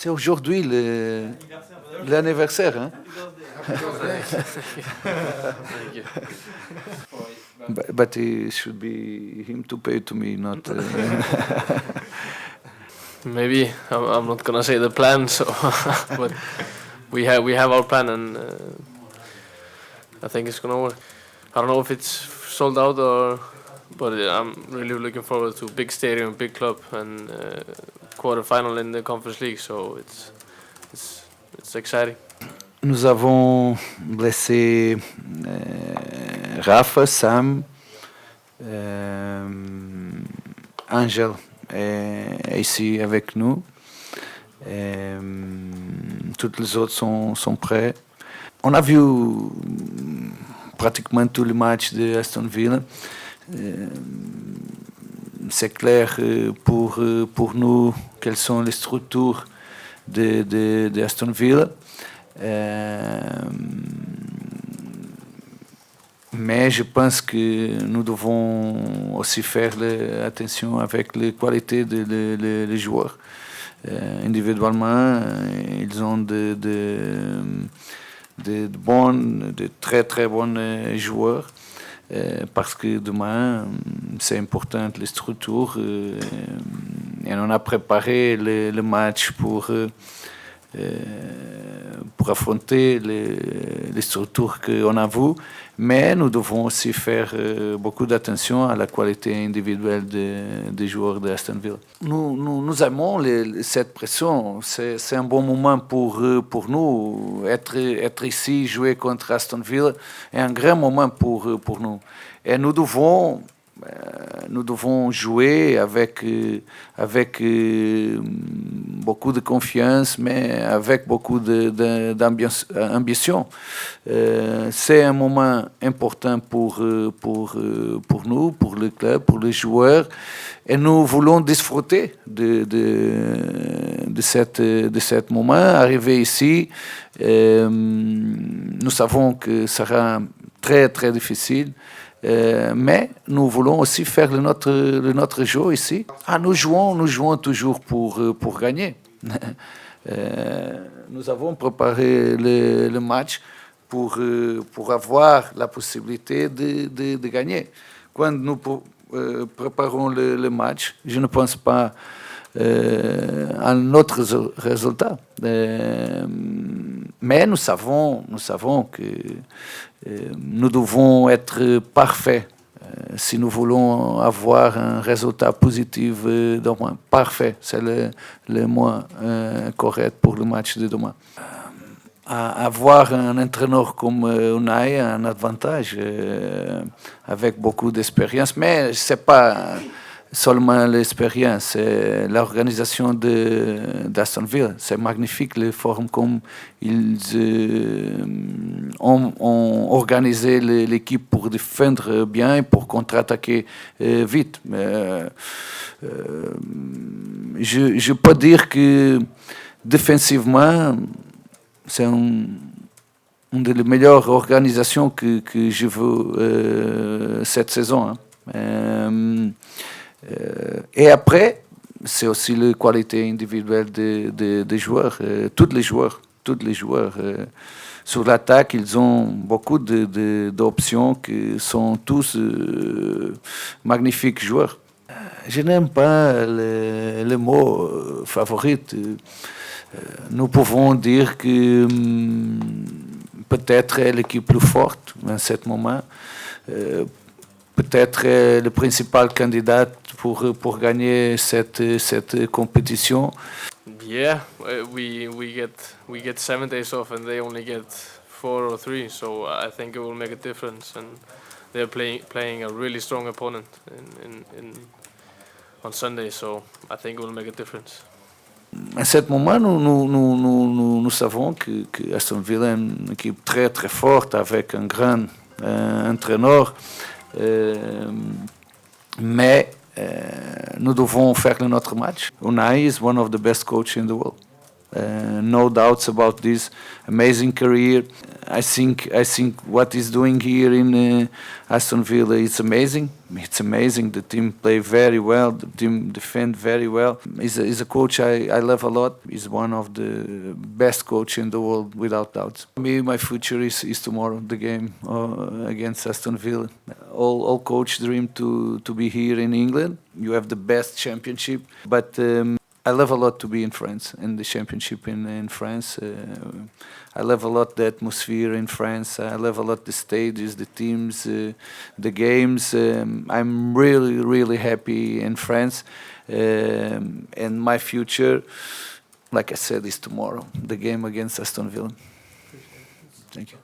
C'est aujourd'hui l'anniversaire, hein? But it should be him to pay to me, not. Maybe I'm not gonna say the plan, so but we have our plan, and I think it's gonna work. I don't know if it's sold out but I'm really looking forward to big stadium, big club, and quarterfinal in the Conference League. So it's exciting. Nous avons blessé Rafa, Sam, Angel est ici avec nous. Toutes les autres sont prêts. On a vu pratiquement tous les matchs de Aston Villa. C'est clair pour nous quelles sont les structures de Aston Villa. Mais je pense que nous devons aussi faire attention avec la qualité des joueurs. Individuellement, ils ont de très très bons joueurs. Parce que demain, c'est important les structures. Et on a préparé le match pour affronter les structures qu'on a vues, mais nous devons aussi faire beaucoup d'attention à la qualité individuelle des joueurs de Aston Villa. Nous aimons cette pression, c'est un bon moment pour nous. Être ici, jouer contre Aston Villa est un grand moment pour nous. Et nous devons jouer avec beaucoup de confiance, mais avec beaucoup d'ambition. C'est un moment important pour nous, pour le club, pour les joueurs, et nous voulons disfruter de cet moment. Arriver ici, nous savons que ça sera très très difficile. Mais nous voulons aussi faire le notre jeu ici. Nous jouons toujours pour gagner. Nous avons préparé le match pour avoir la possibilité de gagner. Quand nous préparons le match, je ne pense pas à notre résultat. Mais nous savons que nous devons être parfaits si nous voulons avoir un résultat positif demain. Parfait, c'est le mot correct pour le match de demain. Avoir un entraîneur comme Unai a un avantage avec beaucoup d'expérience, mais c'est pas seulement l'expérience, c'est l'organisation d'Aston Villa. C'est magnifique les formes comme ils ont organisé l'équipe pour défendre bien et pour contre-attaquer vite. Je peux dire que défensivement, c'est une des meilleures organisations que je veux cette saison. Et après, c'est aussi la qualité individuelle des joueurs. Tous les joueurs. Sur l'attaque, ils ont beaucoup d'options qui sont tous magnifiques joueurs. Je n'aime pas le mot favori. Nous pouvons dire que peut-être l'équipe plus forte en ce moment. Peut-être le principal candidat pour gagner cette compétition. Yeah, we get 7 days off and they only get 4 or 3, so I think it will make a difference. And they're playing a really strong opponent on Sunday, so I think it will make a difference. À ce moment, nous savons que Aston Villa est une équipe très très forte avec un grand entraîneur. Mais nous devons faire notre match. Unai is one of the best coaches in the world. No doubts about this. Amazing career. I think what he's doing here in Aston Villa is amazing. It's amazing. The team play very well. The team defend very well. He's a coach I love a lot. He's one of the best coach in the world, without doubt. Me, my future is tomorrow, the game against Aston Villa. All coach dream to be here in England. You have the best championship, but I love a lot to be in France, in the championship in France. I love a lot the atmosphere in France. I love a lot the stages, the teams, the games. I'm really, really happy in France. And my future, like I said, is tomorrow, the game against Aston Villa. Thank you.